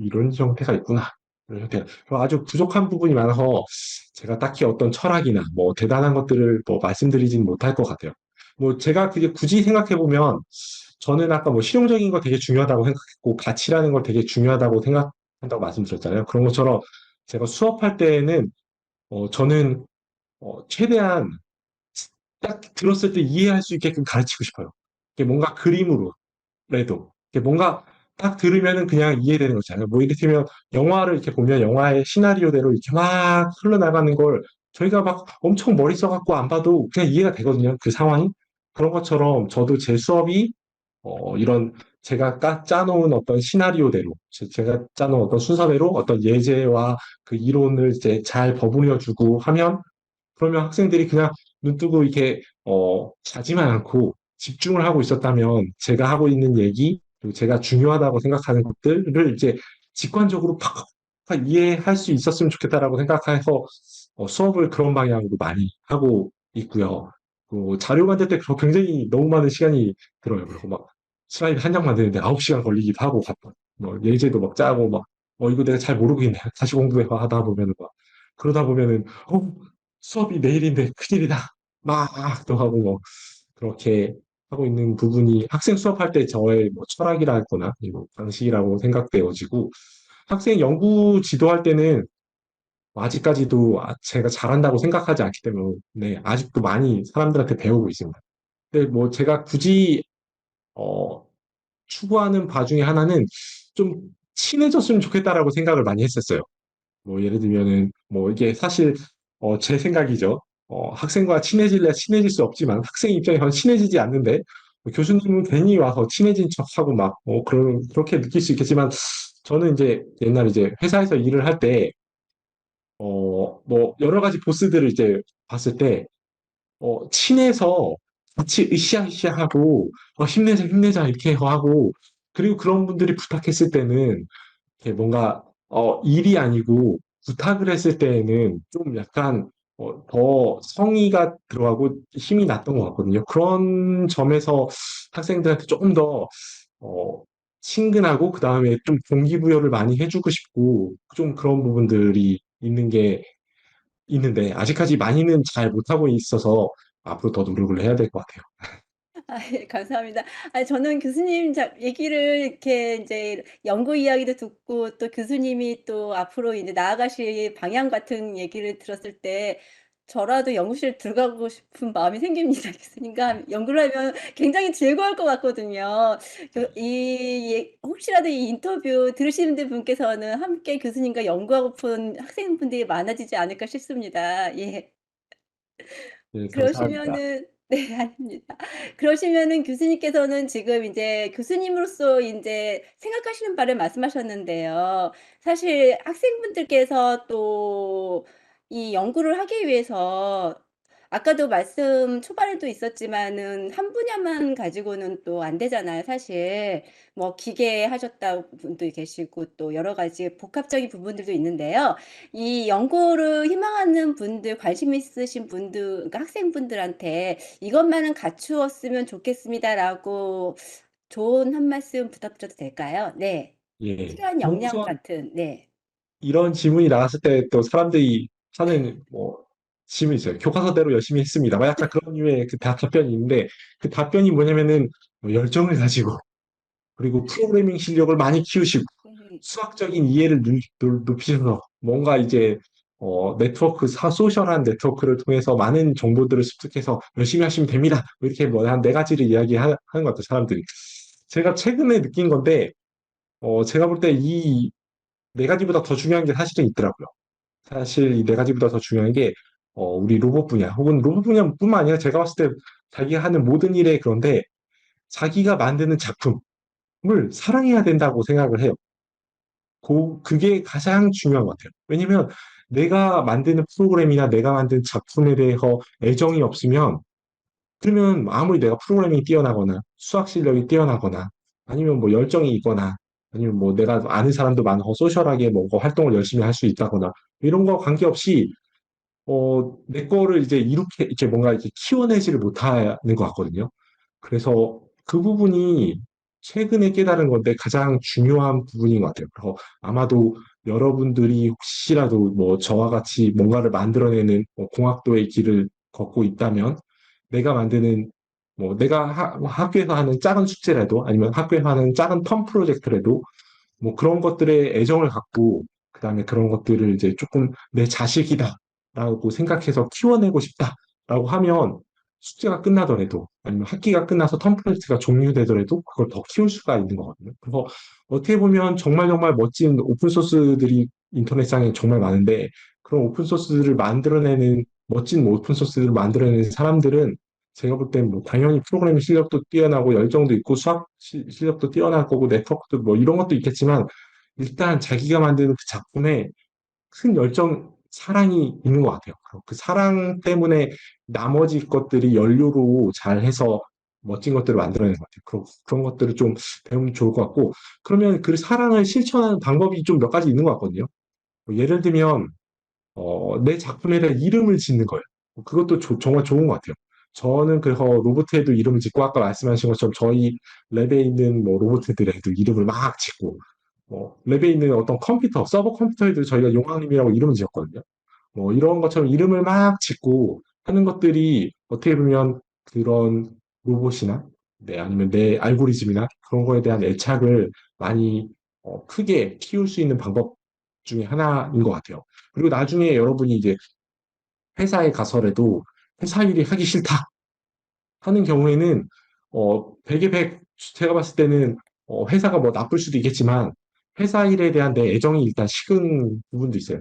이런 형태가 있구나. 이런 형태가. 아주 부족한 부분이 많아서 제가 딱히 어떤 철학이나 뭐 대단한 것들을 뭐 말씀드리진 못할 것 같아요. 뭐 제가 그게 굳이 생각해보면 저는 아까 뭐 실용적인 거 되게 중요하다고 생각했고 가치라는 걸 되게 중요하다고 생각한다고 말씀드렸잖아요. 그런 것처럼 제가 수업할 때에는 저는 최대한 딱 들었을 때 이해할 수 있게끔 가르치고 싶어요. 이게 뭔가 그림으로 그래도 이게 뭔가 딱 들으면은 그냥 이해되는 거잖아요. 뭐 이를테면 영화를 이렇게 보면 영화의 시나리오대로 이렇게 막 흘러나가는 걸 저희가 막 엄청 머리 써갖고 안 봐도 그냥 이해가 되거든요. 그 상황이. 그런 것처럼 저도 제 수업이 이런 제가 짜놓은 어떤 시나리오대로 제가 짜놓은 어떤 순서대로 어떤 예제와 그 이론을 이제 잘 버무려 주고 하면 그러면 학생들이 그냥 눈 뜨고 이렇게 자지만 않고 집중을 하고 있었다면 제가 하고 있는 얘기 그리고 제가 중요하다고 생각하는 것들을 이제 직관적으로 팍 이해할 수 있었으면 좋겠다라고 생각해서 수업을 그런 방향으로 많이 하고 있고요. 그 자료 만들 때 굉장히 너무 많은 시간이 들어요. 그리고 막 슬라이드 한 장 만드는데 9시간 걸리기도 하고, 뭐 예제도 막 짜고 막, 이거 내가 잘 모르겠네. 다시 공부해 하다 보면은 막, 그러다 보면은, 수업이 내일인데 큰일이다. 막, 또 하고 뭐, 그렇게 하고 있는 부분이 학생 수업할 때 저의 뭐 철학이라 했거나, 뭐 방식이라고 생각되어지고, 학생 연구 지도할 때는 아직까지도 제가 잘한다고 생각하지 않기 때문에 아직도 많이 사람들한테 배우고 있습니다. 근데 뭐 제가 굳이 어, 추구하는 바 중에 하나는 좀 친해졌으면 좋겠다라고 생각을 많이 했었어요. 뭐 예를 들면은 뭐 이게 사실 제 생각이죠. 학생과 친해질래 친해질 수 없지만 학생 입장에서는 친해지지 않는데 뭐 교수님은 괜히 와서 친해진 척하고 막 그렇게 느낄 수 있겠지만 저는 이제 옛날 이제 회사에서 일을 할때 뭐, 여러 가지 보스들을 이제 봤을 때, 친해서 같이 으쌰으쌰 하고, 힘내자, 힘내자, 이렇게 하고, 그리고 그런 분들이 부탁했을 때는, 이렇게 뭔가, 일이 아니고, 부탁을 했을 때에는 좀 약간, 더 성의가 들어가고 힘이 났던 것 같거든요. 그런 점에서 학생들한테 조금 더, 어, 친근하고, 그 다음에 좀 동기부여를 많이 해주고 싶고, 좀 그런 부분들이 있는 게 있는데 아직까지 많이는 잘 못하고 있어서 앞으로 더 노력을 해야 될 것 같아요. 아 예 감사합니다. 저는 교수님 얘기를 이렇게 인제 연구 이야기도 듣고 또 교수님이 또 앞으로 이제 나아가실 방향 같은 얘기를 들었을 때 저라도 연구실 들어가고 싶은 마음이 생깁니다. 교수님과 연구를 하면 굉장히 즐거울 것 같거든요. 혹시라도 이 인터뷰 들으시는 분께서는 함께 교수님과 연구하고픈 학생분들이 많아지지 않을까 싶습니다. 예. 네, 감사합니다. 그러시면은 네 아닙니다. 그러시면은 교수님께서는 지금 인제 교수님으로서 인제 생각하시는 바를 말씀하셨는데요. 사실 학생분들께서 또 이 연구를 하기 위해서 아까도 말씀 초반에도 있었지만은 한 분야만 가지고는 또 안 되잖아요 사실. 뭐 기계 하셨다 분도 계시고 또 여러 가지 복합적인 부분들도 있는데요. 이 연구를 희망하는 분들, 관심 있으신 분들, 그러니까 학생분들한테 "이것만은 갖추었으면 좋겠습니다."라고 조언 한 말씀 부탁드려도 될까요? 네. 예. 필요한 역량 우선 같은 네. 이런 질문이 나왔을 때 또 사람들이 하는 뭐 질문이 있어요. 교과서대로 열심히 했습니다. 막 약간 그런 류의 그 답변이 있는데 그 답변이 뭐냐면은 뭐 열정을 가지고 그리고 프로그래밍 실력을 많이 키우시고 음. 수학적인 이해를 높이셔서 뭔가 이제 소셜한 네트워크를 통해서 많은 정보들을 습득해서 열심히 하시면 됩니다. 뭐 이렇게 뭐 한 네 가지를 이야기하는 것 같아요, 사람들이. 제가 최근에 느낀 건데, 제가 볼 때 이 네 가지보다 더 중요한 게 사실은 있더라고요. 사실 이 네 가지보다 더 중요한 게, 우리 로봇 분야, 혹은 로봇 분야뿐만 아니라 제가 봤을 때 자기가 하는 모든 일에 그런데 자기가 만드는 작품을 사랑해야 된다고 생각을 해요. 그게 가장 중요한 것 같아요. 왜냐면 내가 만드는 프로그램이나 내가 만든 작품에 대해서 애정이 없으면 그러면 아무리 내가 프로그래밍이 뛰어나거나 수학 실력이 뛰어나거나 아니면 뭐 열정이 있거나 아니면 뭐 내가 아는 사람도 많고 소셜하게 뭐 활동을 열심히 할 수 있다거나 이런 거 관계없이 내 거를 이제 이렇게 뭔가 이렇게 키워내지를 못하는 것 같거든요. 그래서 그 부분이 최근에 깨달은 건데 가장 중요한 부분인 것 같아요. 그래서 아마도 여러분들이 혹시라도 뭐 저와 같이 뭔가를 만들어내는 공학도의 길을 걷고 있다면 내가 만드는 뭐 내가 학교에서 하는 작은 숙제라도 아니면 학교에서 하는 작은 텀 프로젝트라도 뭐 그런 것들에 애정을 갖고 그다음에 그런 것들을 이제 조금 내 자식이다라고 생각해서 키워내고 싶다라고 하면 숙제가 끝나더라도 아니면 학기가 끝나서 텀플레이트가 종료되더라도 그걸 더 키울 수가 있는 거거든요. 그래서 어떻게 보면 정말 정말 멋진 오픈 소스들이 인터넷상에 정말 많은데 그런 오픈 소스들을 만들어내는 멋진 오픈 소스들을 만들어내는 사람들은 제가 볼 땐 뭐 당연히 프로그래밍 실력도 뛰어나고 열정도 있고 수학 실력도 뛰어날 거고 네트워크도 뭐 이런 것도 있겠지만 일단 자기가 만드는 그 작품에 큰 열정, 사랑이 있는 것 같아요. 그 사랑 때문에 나머지 것들이 연료로 잘 해서 멋진 것들을 만들어내는 것 같아요. 그런 것들을 좀 배우면 좋을 것 같고, 그러면 그 사랑을 실천하는 방법이 좀 몇 가지 있는 것 같거든요. 뭐 예를 들면, 내 작품에 대한 이름을 짓는 거예요. 그것도 정말 좋은 것 같아요. 저는 그래서 로봇에도 이름을 짓고 아까 말씀하신 것처럼 저희 랩에 있는 뭐 로봇들에도 이름을 막 짓고 랩에 있는 어떤 컴퓨터, 서버 컴퓨터에도 저희가 용왕님이라고 이름을 지었거든요. 뭐 이런 것처럼 이름을 막 짓고 하는 것들이 어떻게 보면 그런 로봇이나 아니면 내 알고리즘이나 그런 거에 대한 애착을 많이 크게 키울 수 있는 방법 중에 하나인 것 같아요. 그리고 나중에 여러분이 이제 회사에 가서라도 회사 일이 하기 싫다 하는 경우에는 백에 백 제가 봤을 때는 회사가 뭐 나쁠 수도 있겠지만 회사 일에 대한 내 애정이 일단 식은 부분도 있어요.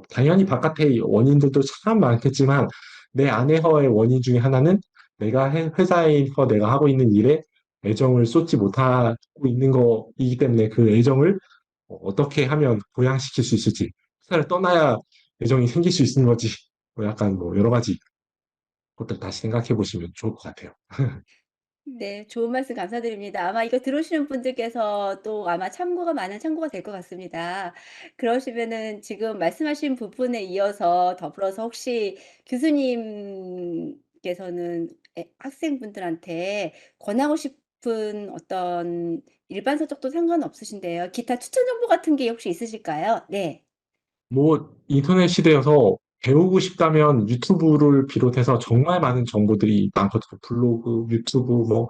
당연히 바깥의 원인들도 참 많겠지만 내 안에서의 원인 중에 하나는 내가 회사에서 내가 하고 있는 일에 애정을 쏟지 못하고 있는 거이기 때문에 그 애정을 어떻게 하면 보양시킬 수 있을지 회사를 떠나야 애정이 생길 수 있는 거지 뭐 약간 뭐 여러 가지 것들 다시 생각해 보시면 좋을 것 같아요. 네. 좋은 말씀 감사드립니다. 아마 이거 들으시는 분들께서 또 아마 참고가 많은 참고가 될 것 같습니다. 그러시면은 지금 말씀하신 부분에 이어서 더불어서 혹시 교수님께서는 학생분들한테 권하고 싶은 어떤 일반 서적도 상관없으신데요. 기타 추천 정보 같은 게 혹시 있으실까요? 네. 뭐 인터넷 시대여서 배우고 싶다면 유튜브를 비롯해서 정말 많은 정보들이 많거든요. 블로그, 유튜브 뭐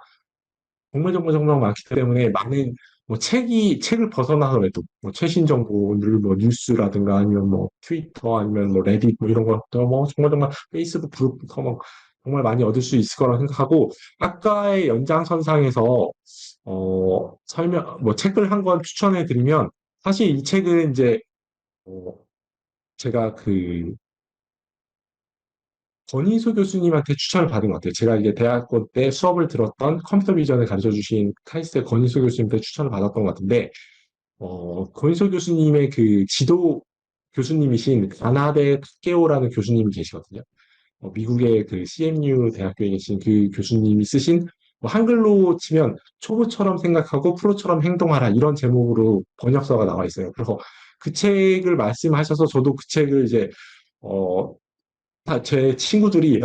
정말 정말 정말 많기 때문에 많은 뭐 책을 벗어나더라도 뭐 최신 정보를 뭐 뉴스라든가 아니면 뭐 트위터 아니면 뭐 레딧 뭐 이런 것도 뭐 정말 정말 페이스북 그룹부터 뭐 정말 많이 얻을 수 있을 거라고 생각하고 아까의 연장선상에서 설명 뭐 책을 한 권 추천해 드리면 사실 이 책은 이제 어, 제가 그 권희수 교수님한테 추천을 받은 것 같아요. 제가 이게 대학교 때 수업을 들었던 컴퓨터 비전을 가르쳐 주신 카이스트의 권희수 교수님한테 추천을 받았던 것 같은데, 권희수 교수님의 그 지도 교수님이신 가나데 타케오라는 교수님이 계시거든요. 미국의 그 CMU 대학교에 계신 그 교수님이 쓰신 뭐 한글로 치면 초보처럼 생각하고 프로처럼 행동하라 이런 제목으로 번역서가 나와 있어요. 그래서 그 책을 말씀하셔서 저도 그 책을 이제 어, 제 친구들이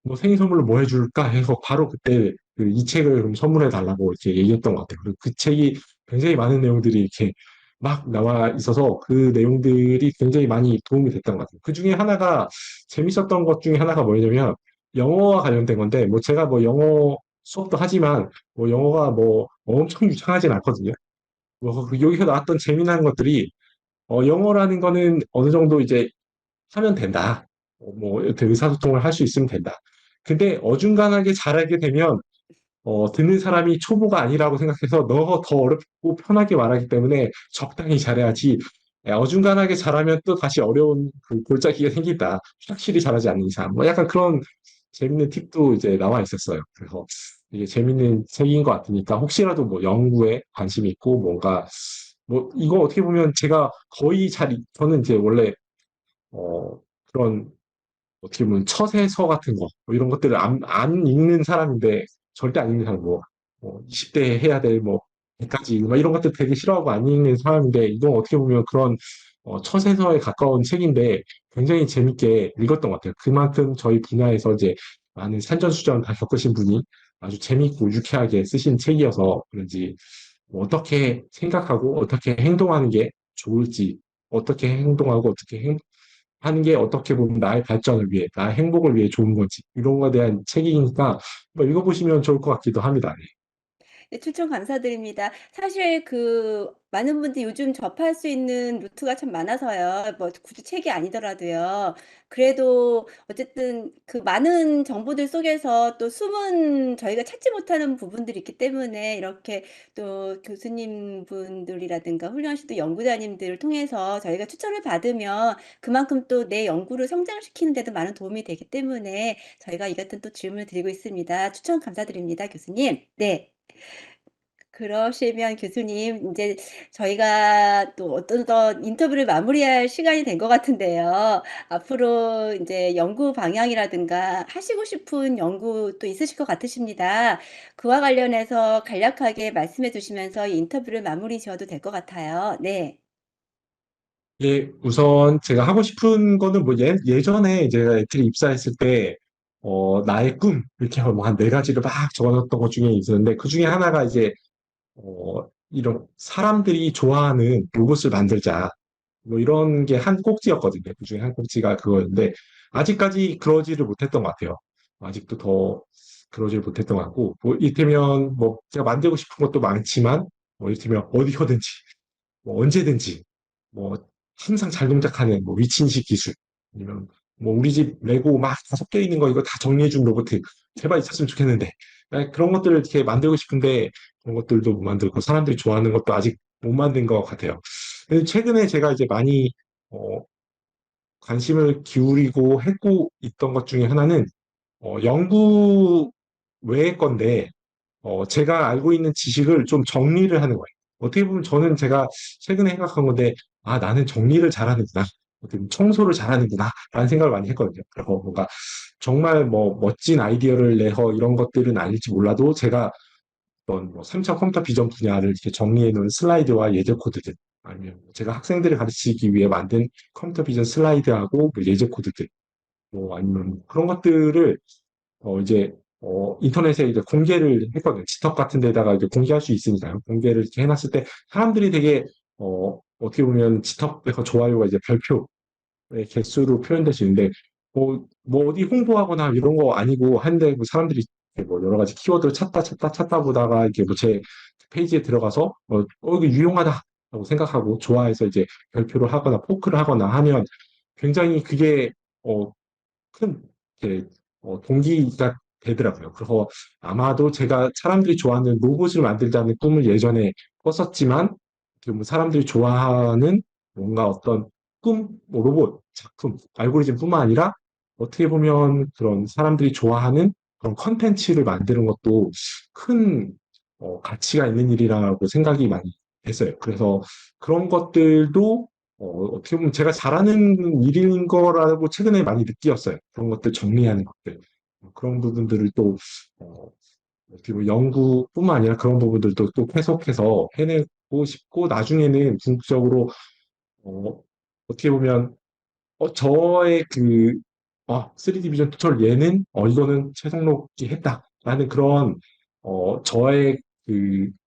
뭐 생일 선물로 뭐 해줄까 해서 바로 그때 그 이 책을 그럼 선물해 달라고 이렇게 얘기했던 것 같아요. 그리고 그 책이 굉장히 많은 내용들이 이렇게 막 나와 있어서 그 내용들이 굉장히 많이 도움이 됐던 것 같아요. 그 중에 하나가 재밌었던 것 중에 하나가 뭐냐면 영어와 관련된 건데 뭐 제가 뭐 영어 수업도 하지만 뭐 영어가 뭐 엄청 유창하진 않거든요. 뭐 여기서 나왔던 재미난 것들이 영어라는 거는 어느 정도 이제 하면 된다. 뭐 이렇게 의사소통을 할 수 있으면 된다. 근데 어중간하게 잘하게 되면 듣는 사람이 초보가 아니라고 생각해서 너 더 어렵고 편하게 말하기 때문에 적당히 잘해야지. 어중간하게 잘하면 또 다시 어려운 그 골짜기가 생긴다. 확실히 잘하지 않는 이상. 뭐 약간 그런 재밌는 팁도 이제 나와 있었어요. 그래서 이게 재밌는 책인 것 같으니까 혹시라도 뭐 연구에 관심이 있고 뭔가 뭐 이거 어떻게 보면 제가 거의 저는 이제 원래 그런 어떻게 보면 처세서 같은 거, 뭐 이런 것들을 안 읽는 사람인데, 절대 안 읽는 사람, 20대에 해야 될, 100가지, 뭐 이런 것들 되게 싫어하고 안 읽는 사람인데, 이건 어떻게 보면 그런, 처세서에 가까운 책인데, 굉장히 재밌게 읽었던 것 같아요. 그만큼 저희 분야에서 이제 많은 산전수전 다 겪으신 분이 아주 재밌고 유쾌하게 쓰신 책이어서 그런지, 뭐 어떻게 생각하고 어떻게 행동하는 게 좋을지, 어떻게 행동하고 어떻게 하는 게 어떻게 보면 나의 발전을 위해, 나의 행복을 위해 좋은 건지, 이런 거에 대한 책이니까 뭐 읽어보시면 좋을 것 같기도 합니다. 네. 네, 추천 감사드립니다. 사실 그 많은 분들이 요즘 접할 수 있는 루트가 참 많아서요. 뭐 굳이 책이 아니더라도요. 그래도 어쨌든 그 많은 정보들 속에서 또 숨은 저희가 찾지 못하는 부분들이 있기 때문에 이렇게 또 교수님 분들이라든가 훌륭하신 또 연구자님들을 통해서 저희가 추천을 받으면 그만큼 또 내 연구를 성장시키는 데도 많은 도움이 되기 때문에 저희가 이 같은 또 질문을 드리고 있습니다. 추천 감사드립니다, 교수님. 네. 그러시면 교수님, 이제 저희가 또 어떤 인터뷰를 마무리할 시간이 된 것 같은데요. 앞으로 이제 연구 방향이라든가 하시고 싶은 연구 또 있으실 것 같으십니다. 그와 관련해서 간략하게 말씀해 주시면서 이 인터뷰를 마무리 지어도 될 것 같아요. 네. 예, 우선 제가 하고 싶은 거는 뭐 예전에 제가 애트리 입사했을 때 나의 꿈 이렇게 뭐 한 네 가지를 막 적어놨던 것 중에 있었는데 그 중에 하나가 이제 이런 사람들이 좋아하는 로봇을 만들자. 뭐 이런 게 한 꼭지였거든요. 그 중에 한 꼭지가 그거였는데 아직까지 그러지를 못했던 것 같아요. 아직도 더 그러지를 못했던 것 같고 뭐 이를테면 뭐 제가 만들고 싶은 것도 많지만 뭐 이를테면 어디서든지 뭐 언제든지 뭐 항상 잘 동작하는 뭐 위치인식 기술 아니면 뭐 우리 집 레고 막 다 섞여 있는 거 이거 다 정리해준 로봇 제발 있었으면 좋겠는데 그런 것들을 이렇게 만들고 싶은데 그런 것들도 못 만들고 사람들이 좋아하는 것도 아직 못 만든 것 같아요. 근데 최근에 제가 이제 많이 어, 관심을 기울이고 했고 있던 것 중에 하나는 연구 외의 건데 제가 알고 있는 지식을 좀 정리를 하는 거예요. 어떻게 보면 저는 제가 최근에 생각한 건데, 아, 나는 정리를 잘하는구나. 어떻게 보면 청소를 잘하는구나. 라는 생각을 많이 했거든요. 그래서 뭔가 정말 뭐 멋진 아이디어를 내서 이런 것들은 아닐지 몰라도 제가 어떤 뭐 3차 컴퓨터 비전 분야를 이렇게 정리해 놓은 슬라이드와 예제 코드들, 아니면 제가 학생들을 가르치기 위해 만든 컴퓨터 비전 슬라이드하고 뭐 예제 코드들, 뭐 아니면 그런 것들을 이제 인터넷에 이제 공개를 했거든요. 지턱 같은 데다가 이제 공개할 수 있으니까요. 공개를 이렇게 해놨을 때 사람들이 되게 어떻게 보면 지턱에서 좋아요가 이제 별표의 개수로 표현될 수 있는데 뭐 어디 홍보하거나 이런 거 아니고 한데 뭐 사람들이 뭐 여러 가지 키워드를 찾다 보다가 이렇게 뭐 제 페이지에 들어가서 이거 유용하다라고 생각하고 좋아해서 이제 별표를 하거나 포크를 하거나 하면 굉장히 그게 어, 큰 이렇게 동기가 되더라고요. 그래서 아마도 제가 사람들이 좋아하는 로봇을 만들자는 꿈을 예전에 꿨었지만 지금 사람들이 좋아하는 뭔가 어떤 꿈, 뭐 로봇, 작품, 알고리즘뿐만 아니라 어떻게 보면 그런 사람들이 좋아하는 그런 컨텐츠를 만드는 것도 큰 가치가 있는 일이라고 생각이 많이 됐어요. 그래서 그런 것들도 어떻게 보면 제가 잘하는 일인 거라고 최근에 많이 느꼈어요. 그런 것들 정리하는 것들. 그런 부분들을 또, 어, 어떻게 보면 연구뿐만 아니라 그런 부분들도 또 계속해서 해내고 싶고, 나중에는 궁극적으로, 어, 어떻게 보면, 저의 3D 비전 튜토리얼 얘는, 이거는 최성록이 했다. 라는 그런, 저의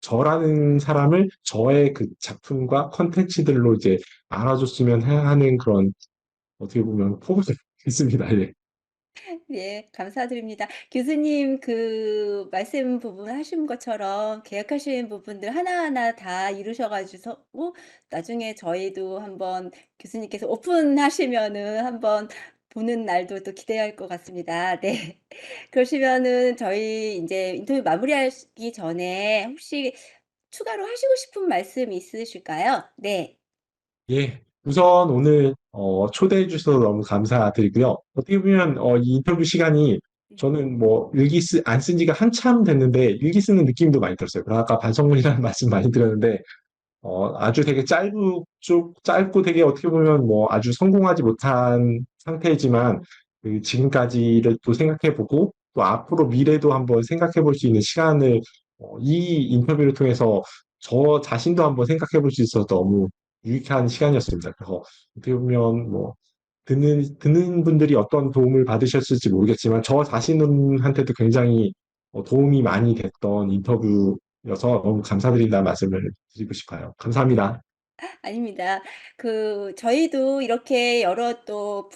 저라는 사람을 저의 그 작품과 컨텐츠들로 이제 알아줬으면 하는 그런, 어떻게 보면 포부가 있습니다. 예. 예, 감사드립니다. 교수님 그 말씀 부분 하신 것처럼 계획하신 부분들 하나하나 다 이루셔 가지고 나중에 저희도 한번 교수님께서 오픈하시면은 한번 보는 날도 또 기대할 것 같습니다. 네. 그러시면은 저희 인제 인터뷰 마무리하기 전에 혹시 추가로 하시고 싶은 말씀 있으실까요? 네. 예. 우선 오늘 초대해 주셔서 너무 감사드리고요. 어떻게 보면 이 인터뷰 시간이 저는 뭐 일기 안 쓴 지가 한참 됐는데 일기 쓰는 느낌도 많이 들었어요. 그리고 아까 반성문이라는 말씀 많이 드렸는데 아주 되게 짧고 되게 어떻게 보면 뭐 아주 성공하지 못한 상태지만 지금까지를 또 생각해보고 또 앞으로 미래도 한번 생각해볼 수 있는 시간을 이 인터뷰를 통해서 저 자신도 한번 생각해볼 수 있어서 너무 유익한 시간이었습니다. 그래서 어떻게 보면 뭐 듣는 분들이 어떤 도움을 받으셨을지 모르겠지만 저 자신한테도 굉장히 도움이 많이 됐던 인터뷰여서 너무 감사드린다는 말씀을 드리고 싶어요. 감사합니다. 아닙니다. 그 저희도 이렇게 여러 또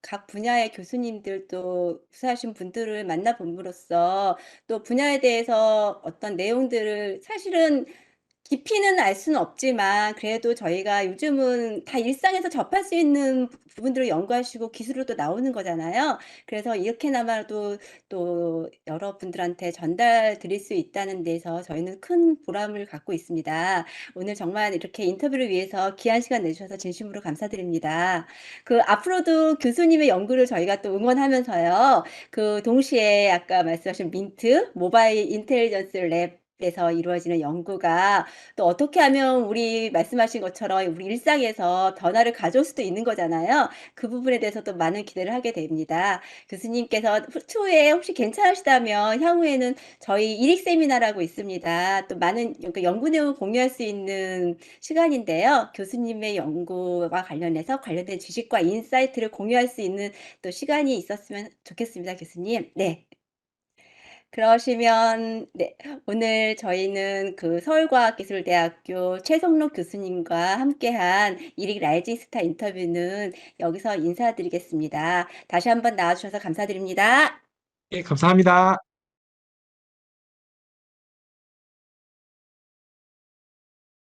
각 분야의 교수님들 또 수사하신 분들을 만나 봄으로써 또 분야에 대해서 어떤 내용들을 사실은 깊이는 알 수는 없지만 그래도 저희가 요즘은 다 일상에서 접할 수 있는 부분들을 연구하시고 기술로 또 나오는 거잖아요. 그래서 이렇게나마도 또 여러분들한테 전달 드릴 수 있다는 데서 저희는 큰 보람을 갖고 있습니다. 오늘 정말 이렇게 인터뷰를 위해서 귀한 시간 내주셔서 진심으로 감사드립니다. 그 앞으로도 교수님의 연구를 저희가 또 응원하면서요. 그 동시에 아까 말씀하신 민트 모바일 인텔리전스 랩 돼서 이루어지는 연구가 또 어떻게 하면 우리 말씀하신 것처럼 우리 일상에서 변화를 가져올 수도 있는 거잖아요. 그 부분에 대해서도 많은 기대를 하게 됩니다. 교수님께서 추후에 혹시 괜찮으시다면 향후에는 저희 일익 세미나라고 있습니다. 또 많은 연구 내용을 공유할 수 있는 시간인데요. 교수님의 연구와 관련해서 관련된 지식과 인사이트를 공유할 수 있는 또 시간이 있었으면 좋겠습니다, 교수님. 네. 그러시면 네. 오늘 저희는 그 서울과학기술대학교 최성록 교수님과 함께한 일익 라이징 스타 인터뷰는 여기서 인사드리겠습니다. 다시 한번 나와 주셔서 감사드립니다. 예, 감사합니다.